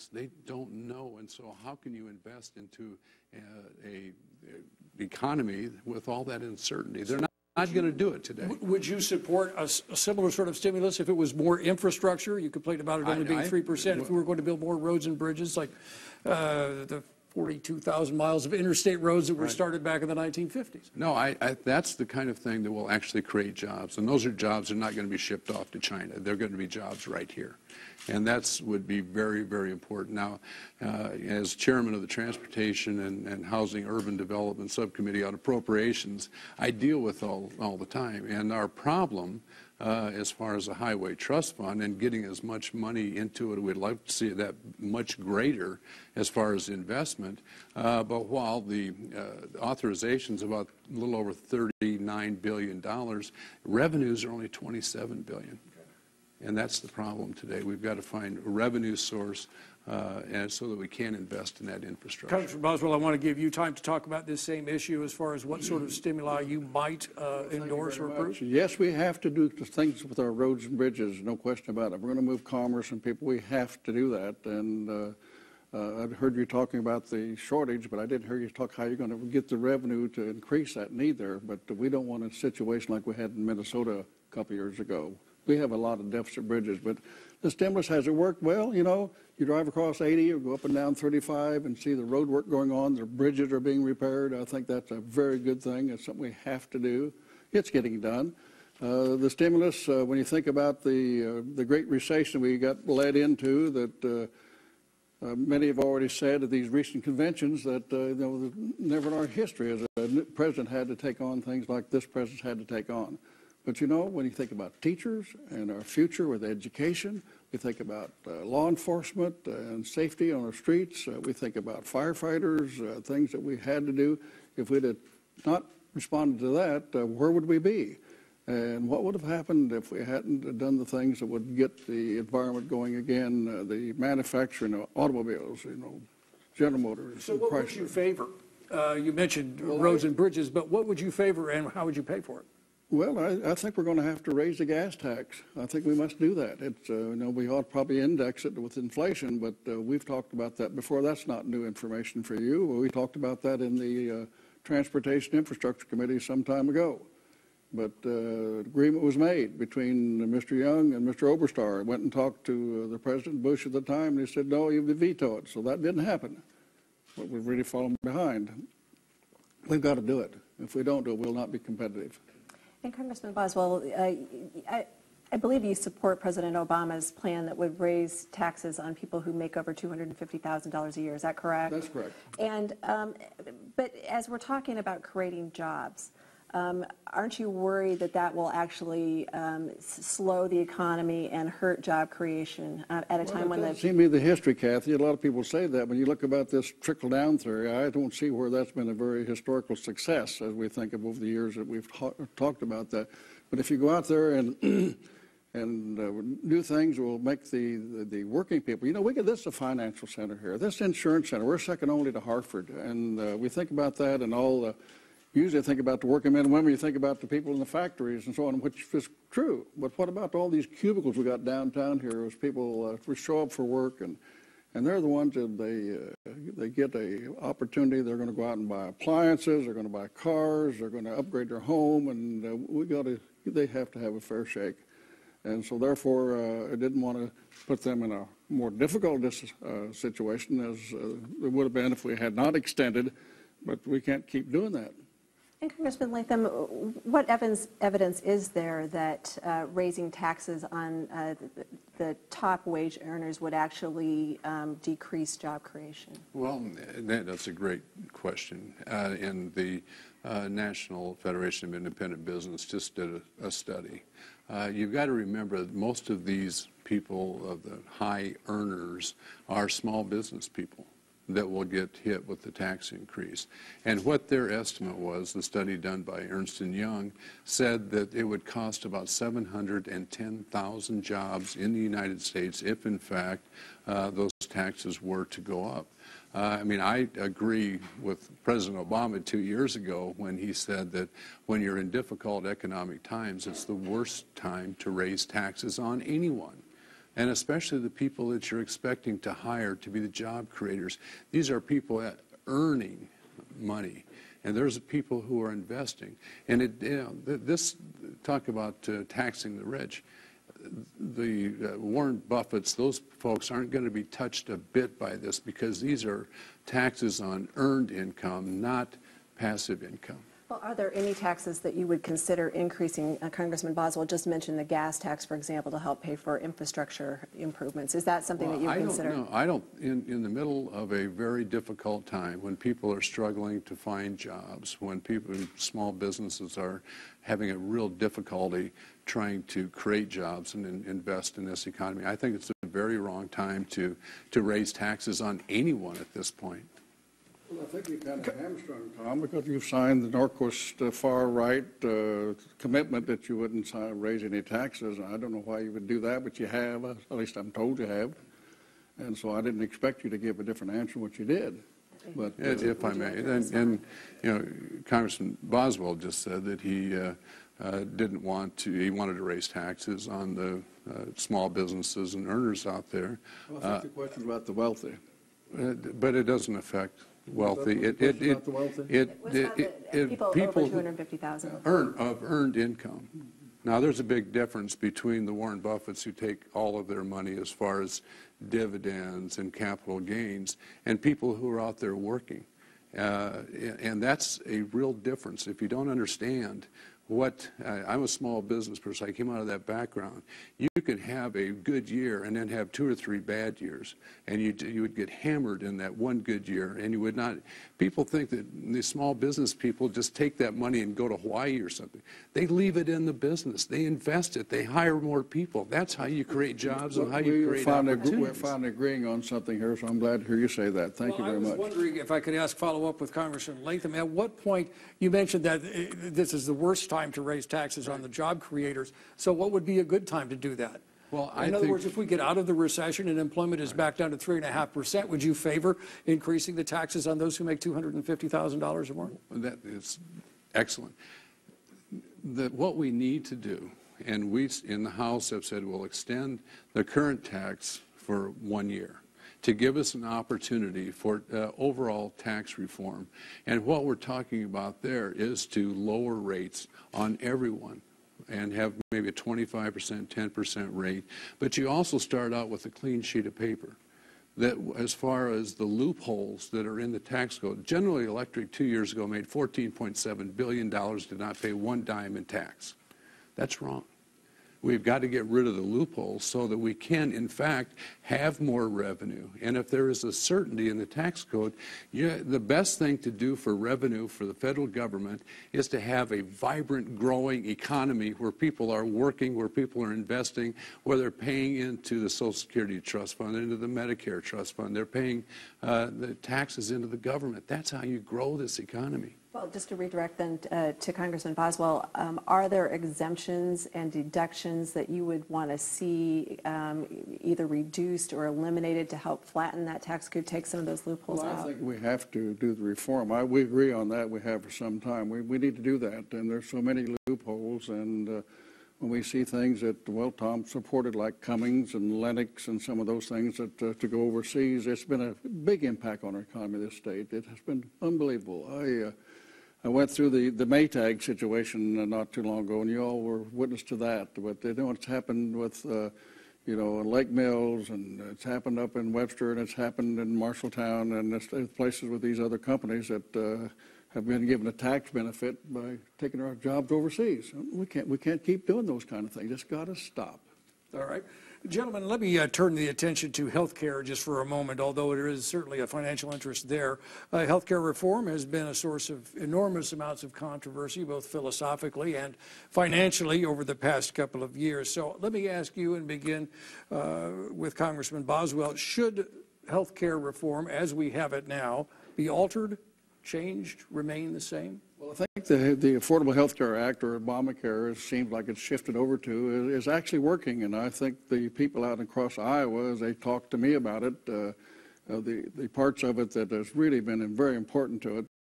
economics. They don't know, and so how can you invest into a economy with all that uncertainty? They're not going to do it today. Would you support a similar sort of stimulus if it was more infrastructure? You complained about it only being 3%. If we were going to build more roads and bridges, like the 42,000 miles of interstate roads that were started back in the 1950s. No, that's the kind of thing that will actually create jobs. And those are jobs that are not going to be shipped off to China. They're going to be jobs right here. And that would be very, very important. Now, as chairman of the Transportation and Housing Urban Development Subcommittee on Appropriations, I deal with all the time. And our problem, as far as the Highway Trust Fund and getting as much money into it, we'd like to see that much greater as far as investment. But while the authorization's about a little over $39 billion, revenues are only $27 billion. And that's the problem today. We've got to find a revenue source and so that we can invest in that infrastructure. Congressman Boswell, I want to give you time to talk about this same issue as far as what sort of stimuli you might endorse or approve. Yes, we have to do things with our roads and bridges, no question about it. We're going to move commerce and people. We have to do that. And I heard you talking about the shortage, but I didn't hear you talk how you're going to get the revenue to increase that neither. But we don't want a situation like we had in Minnesota a couple years ago. We have a lot of deficit bridges, but the stimulus, has it worked? Well, you know, you drive across 80 or go up and down 35 and see the road work going on, the bridges are being repaired. I think that's a very good thing. It's something we have to do. It's getting done. The stimulus, when you think about the Great Recession we got led into, that many have already said at these recent conventions that you know, never in our history has a president had to take on things like this president's had to take on. But you know, when you think about teachers and our future with education, we think about law enforcement and safety on our streets, we think about firefighters, things that we had to do. If we'd have not responded to that, where would we be? And what would have happened if we hadn't done the things that would get the environment going again, the manufacturing of automobiles, you know, General Motors. So what would you favor? You mentioned roads and bridges, but what would you favor and how would you pay for it? Well, I think we're going to have to raise the gas tax. I think we must do that. It's, you know, we ought to probably index it with inflation, but we've talked about that before. That's not new information for you. We talked about that in the Transportation Infrastructure Committee some time ago. But agreement was made between Mr. Young and Mr. Oberstar. I went and talked to the President Bush at the time, and he said, no, you veto it. So that didn't happen. But we've really fallen behind. We've got to do it. If we don't do it, we'll not be competitive. And Congressman Boswell, I believe you support President Obama's plan that would raise taxes on people who make over $250,000 a year. Is that correct? That's correct. And but as we're talking about creating jobs, aren't you worried that that will actually slow the economy and hurt job creation at a time when the... seems to be the history, Kathy. A lot of people say that. When you look about this trickle-down theory, I don't see where that's been a very historical success as we think of over the years that we've talked about that. But if you go out there and do things that will make the working people, you know, this is a financial center here. This insurance center, we're second only to Hartford. And we think about that and all the... Usually think about the working men and women, you think about the people in the factories and so on, which is true. But what about all these cubicles we got downtown here as people show up for work and they're the ones that they get a opportunity. They're going to go out and buy appliances, they're going to buy cars, they're going to upgrade their home, and they have to have a fair shake. And so therefore, I didn't want to put them in a more difficult situation as it would have been if we had not extended, but we can't keep doing that. And Congressman Latham, what evidence is there that raising taxes on the top wage earners would actually decrease job creation? Well, that's a great question. And the National Federation of Independent Business just did a study. You've got to remember that most of these people, of the high earners, are small business people that will get hit with the tax increase. And what their estimate was, the study done by Ernst & Young, said that it would cost about 710,000 jobs in the United States if, in fact, those taxes were to go up. I mean, I agree with President Obama 2 years ago when he said that when you're in difficult economic times, it's the worst time to raise taxes on anyone. and especially the people that you're expecting to hire to be the job creators. These are people that earning money, and there's people who are investing. And this talk about taxing the rich. The Warren Buffetts, those folks aren't going to be touched a bit by this because these are taxes on earned income, not passive income. Well, are there any taxes that you would consider increasing? Congressman Boswell just mentioned the gas tax, for example, to help pay for infrastructure improvements. Is that something that you would consider? No, I don't. In the middle of a very difficult time, when people are struggling to find jobs, when small businesses are having a real difficulty trying to create jobs and invest in this economy, I think it's a very wrong time to raise taxes on anyone at this point. Well, I think you kind of hamstrung, Tom, because you've signed the Norquist far-right commitment that you wouldn't raise any taxes. I don't know why you would do that, but you have. At least I'm told you have. And so I didn't expect you to give a different answer than what you did. But if I may, and you know, Congressman Boswell just said that he didn't want to. He wanted to raise taxes on the small businesses and earners out there. Well, I think the question about the wealthy. But it doesn't affect wealthy. People over 250,000 earned income. Now, there's a big difference between the Warren Buffetts who take all of their money as far as dividends and capital gains and people who are out there working. And that's a real difference. If you don't understand I'm a small business person. I came out of that background. You could have a good year and then have 2 or 3 bad years, and you would get hammered in that one good year, and you would not. People think that the small business people just take that money and go to Hawaii or something. They leave it in the business. They invest it. They hire more people. That's how you create jobs and how you create opportunities. We're finally agreeing on something here, so I'm glad to hear you say that. Thank you very much. I was wondering if I could follow up with Congressman Latham. At what point, you mentioned that this is the worst time to raise taxes on the job creators. So what would be a good time to do that? Well, in other words, if we get out of the recession and employment is back down to 3.5%, would you favor increasing the taxes on those who make $250,000 or more? That is excellent. What we need to do, and we in the House have said we'll extend the current tax for 1 year to give us an opportunity for overall tax reform. And what we're talking about there is to lower rates on everyone and have maybe a 25%, 10% rate. But you also start out with a clean sheet of paper. That as far as the loopholes that are in the tax code, General Electric 2 years ago made $14.7 billion, did not pay 1 dime in tax. That's wrong. We've got to get rid of the loopholes so that we can, in fact, have more revenue. And if there is a certainty in the tax code, the best thing to do for revenue for the federal government is to have a vibrant, growing economy where people are working, where people are investing, where they're paying into the Social Security Trust Fund, into the Medicare Trust Fund. They're paying the taxes into the government. That's how you grow this economy. Well, just to redirect then to Congressman Boswell, are there exemptions and deductions that you would want to see either reduced or eliminated to help flatten that tax code, take some of those loopholes out? I think we have to do the reform. We agree on that. We have for some time. We need to do that, and there's so many loopholes. And when we see things that, well, Tom supported, like Cummings and Lennox and some of those things that to go overseas, it's been a big impact on our economy of this state. It has been unbelievable. I went through the Maytag situation not too long ago, and you all were witness to that. But you know what's happened with, Lake Mills, and it's happened up in Webster, and it's happened in Marshalltown, and it's places with these other companies that have been given a tax benefit by taking our jobs overseas. We can't keep doing those kind of things. It's got to stop. All right. Gentlemen, let me turn the attention to health care just for a moment, although there is certainly a financial interest there. Health care reform has been a source of enormous amounts of controversy, both philosophically and financially, over the past couple of years. So let me ask you and begin with Congressman Boswell. Should health care reform, as we have it now, be altered, changed, remain the same? Well, I think the Affordable Health Care Act, or Obamacare, it seems like it's shifted over to, is actually working. And I think the people out across Iowa, as they talk to me about it, the parts of it that has really been very important to it,